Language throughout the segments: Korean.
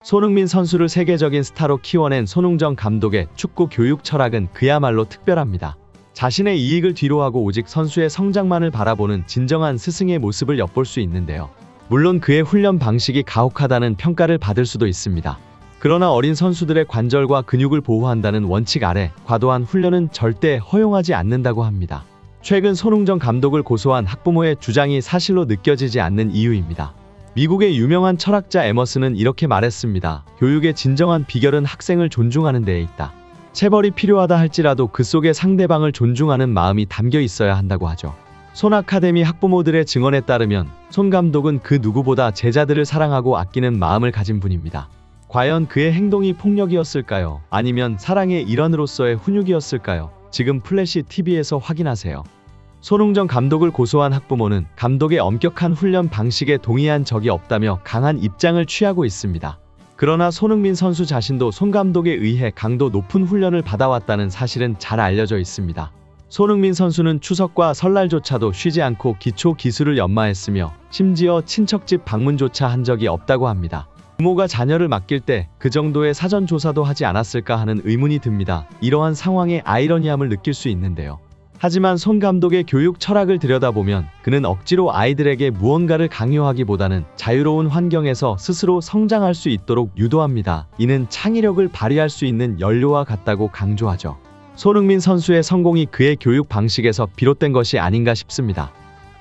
손흥민 선수를 세계적인 스타로 키워낸 손흥정 감독의 축구 교육 철학은 그야말로 특별합니다. 자신의 이익을 뒤로하고 오직 선수의 성장만을 바라보는 진정한 스승의 모습을 엿볼 수 있는데요. 물론 그의 훈련 방식이 가혹하다는 평가를 받을 수도 있습니다. 그러나 어린 선수들의 관절과 근육을 보호한다는 원칙 아래 과도한 훈련은 절대 허용하지 않는다고 합니다. 최근 손흥정 감독을 고소한 학부모의 주장이 사실로 느껴지지 않는 이유입니다. 미국의 유명한 철학자 에머슨은 이렇게 말했습니다. 교육의 진정한 비결은 학생을 존중하는 데에 있다. 체벌이 필요하다 할지라도 그 속에 상대방을 존중하는 마음이 담겨 있어야 한다고 하죠. 손 아카데미 학부모들의 증언에 따르면 손 감독은 그 누구보다 제자들을 사랑하고 아끼는 마음을 가진 분입니다. 과연 그의 행동이 폭력이었을까요? 아니면 사랑의 일환으로서의 훈육이었을까요? 지금 플래시 TV에서 확인하세요. 손흥정 감독을 고소한 학부모는 감독의 엄격한 훈련 방식에 동의한 적이 없다며 강한 입장을 취하고 있습니다. 그러나 손흥민 선수 자신도 손 감독에 의해 강도 높은 훈련을 받아왔다는 사실은 잘 알려져 있습니다. 손흥민 선수는 추석과 설날조차도 쉬지 않고 기초 기술을 연마했으며 심지어 친척집 방문조차 한 적이 없다고 합니다. 부모가 자녀를 맡길 때 그 정도의 사전 조사도 하지 않았을까 하는 의문이 듭니다. 이러한 상황의 아이러니함을 느낄 수 있는데요. 하지만 손 감독의 교육 철학을 들여다보면 그는 억지로 아이들에게 무언가를 강요하기보다는 자유로운 환경에서 스스로 성장할 수 있도록 유도합니다. 이는 창의력을 발휘할 수 있는 연료와 같다고 강조하죠. 손흥민 선수의 성공이 그의 교육 방식에서 비롯된 것이 아닌가 싶습니다.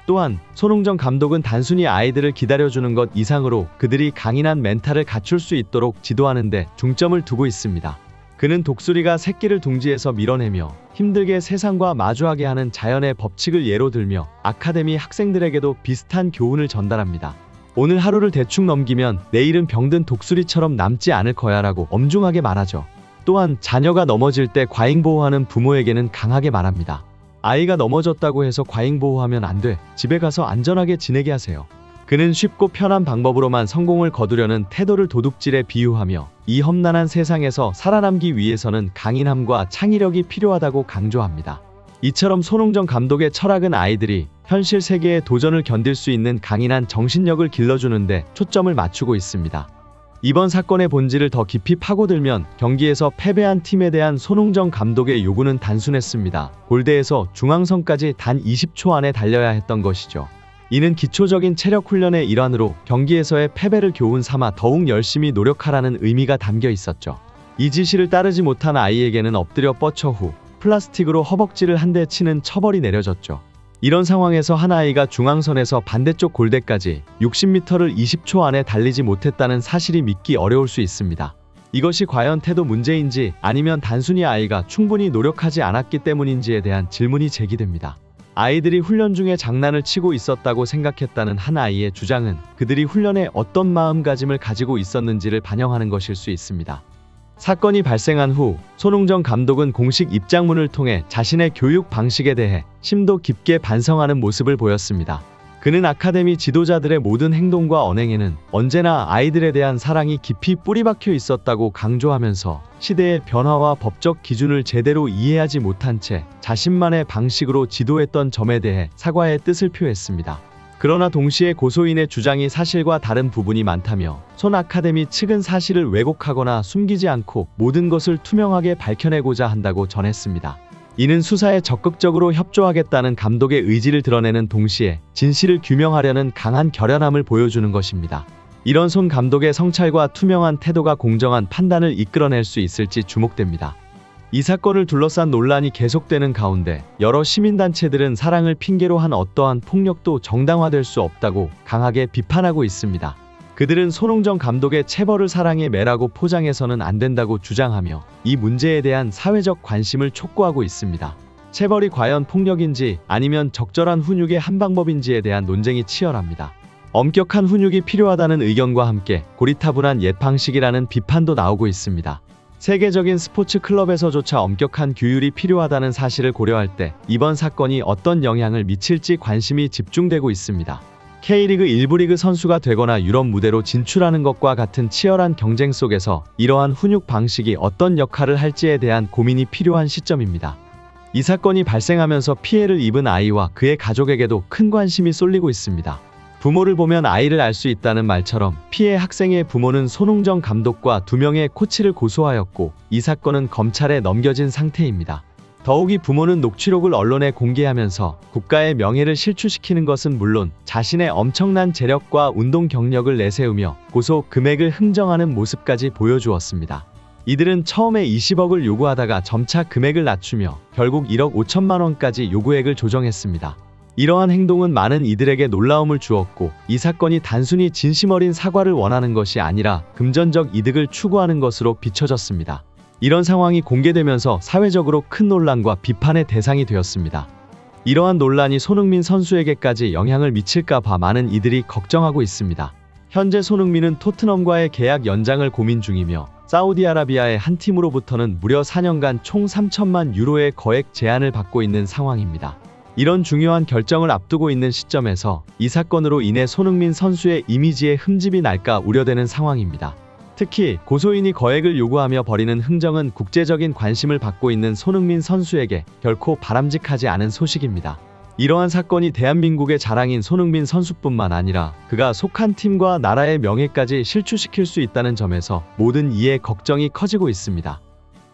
또한 손흥정 감독은 단순히 아이들을 기다려주는 것 이상으로 그들이 강인한 멘탈을 갖출 수 있도록 지도하는 데 중점을 두고 있습니다. 그는 독수리가 새끼를 둥지에서 밀어내며 힘들게 세상과 마주하게 하는 자연의 법칙을 예로 들며 아카데미 학생들에게도 비슷한 교훈을 전달합니다. 오늘 하루를 대충 넘기면 내일은 병든 독수리처럼 남지 않을 거야 라고 엄중하게 말하죠. 또한 자녀가 넘어질 때 과잉보호하는 부모에게는 강하게 말합니다. 아이가 넘어졌다고 해서 과잉보호하면 안 돼. 집에 가서 안전하게 지내게 하세요. 그는 쉽고 편한 방법으로만 성공을 거두려는 태도를 도둑질에 비유하며 이 험난한 세상에서 살아남기 위해서는 강인함과 창의력이 필요하다고 강조합니다. 이처럼 손흥정 감독의 철학은 아이들이 현실 세계의 도전을 견딜 수 있는 강인한 정신력을 길러주는데 초점을 맞추고 있습니다. 이번 사건의 본질을 더 깊이 파고들면 경기에서 패배한 팀에 대한 손흥정 감독의 요구는 단순했습니다. 골대에서 중앙선까지 단 20초 안에 달려야 했던 것이죠. 이는 기초적인 체력 훈련의 일환으로 경기에서의 패배를 교훈 삼아 더욱 열심히 노력하라는 의미가 담겨 있었죠. 이 지시를 따르지 못한 아이에게는 엎드려 뻗쳐 후 플라스틱으로 허벅지를 한 대 치는 처벌이 내려졌죠. 이런 상황에서 한 아이가 중앙선에서 반대쪽 골대까지 60m를 20초 안에 달리지 못했다는 사실이 믿기 어려울 수 있습니다. 이것이 과연 태도 문제인지 아니면 단순히 아이가 충분히 노력하지 않았기 때문인지에 대한 질문이 제기됩니다. 아이들이 훈련 중에 장난을 치고 있었다고 생각했다는 한 아이의 주장은 그들이 훈련에 어떤 마음가짐을 가지고 있었는지를 반영하는 것일 수 있습니다. 사건이 발생한 후 손흥정 감독은 공식 입장문을 통해 자신의 교육 방식에 대해 심도 깊게 반성하는 모습을 보였습니다. 그는 아카데미 지도자들의 모든 행동과 언행에는 언제나 아이들에 대한 사랑이 깊이 뿌리박혀 있었다고 강조하면서 시대의 변화와 법적 기준을 제대로 이해하지 못한 채 자신만의 방식으로 지도했던 점에 대해 사과의 뜻을 표했습니다. 그러나 동시에 고소인의 주장이 사실과 다른 부분이 많다며 손 아카데미 측은 사실을 왜곡하거나 숨기지 않고 모든 것을 투명하게 밝혀내고자 한다고 전했습니다. 이는 수사에 적극적으로 협조하겠다는 감독의 의지를 드러내는 동시에 진실을 규명하려는 강한 결연함을 보여주는 것입니다. 이런 손 감독의 성찰과 투명한 태도가 공정한 판단을 이끌어낼 수 있을지 주목됩니다. 이 사건을 둘러싼 논란이 계속되는 가운데 여러 시민단체들은 사랑을 핑계로 한 어떠한 폭력도 정당화될 수 없다고 강하게 비판하고 있습니다. 그들은 손흥정 감독의 체벌을 사랑의 매라고 포장해서는 안 된다고 주장하며 이 문제에 대한 사회적 관심을 촉구하고 있습니다. 체벌이 과연 폭력인지 아니면 적절한 훈육의 한 방법인지에 대한 논쟁이 치열합니다. 엄격한 훈육이 필요하다는 의견과 함께 고리타분한 옛 방식이라는 비판도 나오고 있습니다. 세계적인 스포츠 클럽에서조차 엄격한 규율이 필요하다는 사실을 고려할 때 이번 사건이 어떤 영향을 미칠지 관심이 집중되고 있습니다. K리그 1부 리그 선수가 되거나 유럽 무대로 진출하는 것과 같은 치열한 경쟁 속에서 이러한 훈육 방식이 어떤 역할을 할지에 대한 고민이 필요한 시점입니다. 이 사건이 발생하면서 피해를 입은 아이와 그의 가족에게도 큰 관심이 쏠리고 있습니다. 부모를 보면 아이를 알 수 있다는 말처럼 피해 학생의 부모는 손웅정 감독과 2명의 코치를 고소하였고 이 사건은 검찰에 넘겨진 상태입니다. 더욱이 부모는 녹취록을 언론에 공개하면서 국가의 명예를 실추시키는 것은 물론 자신의 엄청난 재력과 운동 경력을 내세우며 고소 금액을 흥정하는 모습까지 보여주었습니다. 이들은 처음에 20억을 요구하다가 점차 금액을 낮추며 결국 1억 5천만 원까지 요구액을 조정했습니다. 이러한 행동은 많은 이들에게 놀라움을 주었고 이 사건이 단순히 진심 어린 사과를 원하는 것이 아니라 금전적 이득을 추구하는 것으로 비춰졌습니다. 이런 상황이 공개되면서 사회적으로 큰 논란과 비판의 대상이 되었습니다. 이러한 논란이 손흥민 선수에게까지 영향을 미칠까 봐 많은 이들이 걱정하고 있습니다. 현재 손흥민은 토트넘과의 계약 연장을 고민 중이며 사우디아라비아의 한 팀으로부터는 무려 4년간 총 3천만 유로의 거액 제한을 받고 있는 상황입니다. 이런 중요한 결정을 앞두고 있는 시점에서 이 사건으로 인해 손흥민 선수의 이미지에 흠집이 날까 우려되는 상황입니다. 특히 고소인이 거액을 요구하며 벌이는 흥정은 국제적인 관심을 받고 있는 손흥민 선수에게 결코 바람직하지 않은 소식입니다. 이러한 사건이 대한민국의 자랑인 손흥민 선수뿐만 아니라 그가 속한 팀과 나라의 명예까지 실추시킬 수 있다는 점에서 모든 이의 걱정이 커지고 있습니다.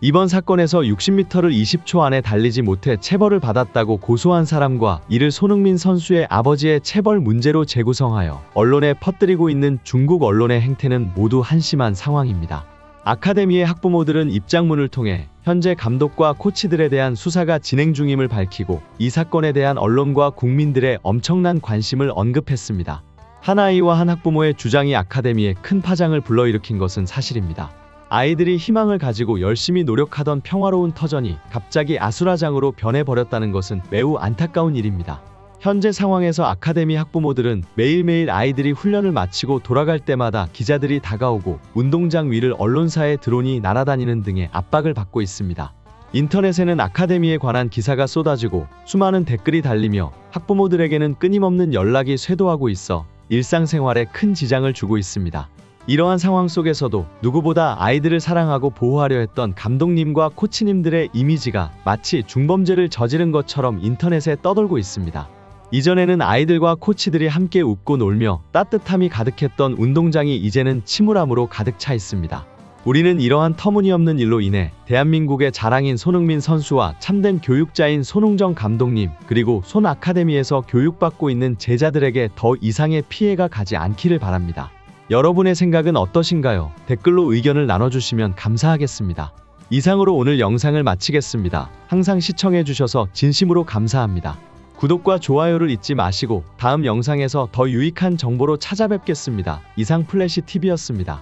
이번 사건에서 60m를 20초 안에 달리지 못해 체벌을 받았다고 고소한 사람과 이를 손흥민 선수의 아버지의 체벌 문제로 재구성하여 언론에 퍼뜨리고 있는 중국 언론의 행태는 모두 한심한 상황입니다. 아카데미의 학부모들은 입장문을 통해 현재 감독과 코치들에 대한 수사가 진행 중임을 밝히고 이 사건에 대한 언론과 국민들의 엄청난 관심을 언급했습니다. 한 아이와 한 학부모의 주장이 아카데미에 큰 파장을 불러일으킨 것은 사실입니다. 아이들이 희망을 가지고 열심히 노력하던 평화로운 터전이 갑자기 아수라장으로 변해버렸다는 것은 매우 안타까운 일입니다. 현재 상황에서 아카데미 학부모들은 매일매일 아이들이 훈련을 마치고 돌아갈 때마다 기자들이 다가오고 운동장 위를 언론사의 드론이 날아다니는 등의 압박을 받고 있습니다. 인터넷에는 아카데미에 관한 기사가 쏟아지고 수많은 댓글이 달리며 학부모들에게는 끊임없는 연락이 쇄도하고 있어 일상생활에 큰 지장을 주고 있습니다. 이러한 상황 속에서도 누구보다 아이들을 사랑하고 보호하려 했던 감독님과 코치님들의 이미지가 마치 중범죄를 저지른 것처럼 인터넷에 떠돌고 있습니다. 이전에는 아이들과 코치들이 함께 웃고 놀며 따뜻함이 가득했던 운동장이 이제는 침울함으로 가득 차 있습니다. 우리는 이러한 터무니없는 일로 인해 대한민국의 자랑인 손흥민 선수와 참된 교육자인 손웅정 감독님 그리고 손 아카데미에서 교육받고 있는 제자들에게 더 이상의 피해가 가지 않기를 바랍니다. 여러분의 생각은 어떠신가요? 댓글로 의견을 나눠주시면 감사하겠습니다. 이상으로 오늘 영상을 마치겠습니다. 항상 시청해주셔서 진심으로 감사합니다. 구독과 좋아요를 잊지 마시고 다음 영상에서 더 유익한 정보로 찾아뵙겠습니다. 이상 플래시TV였습니다.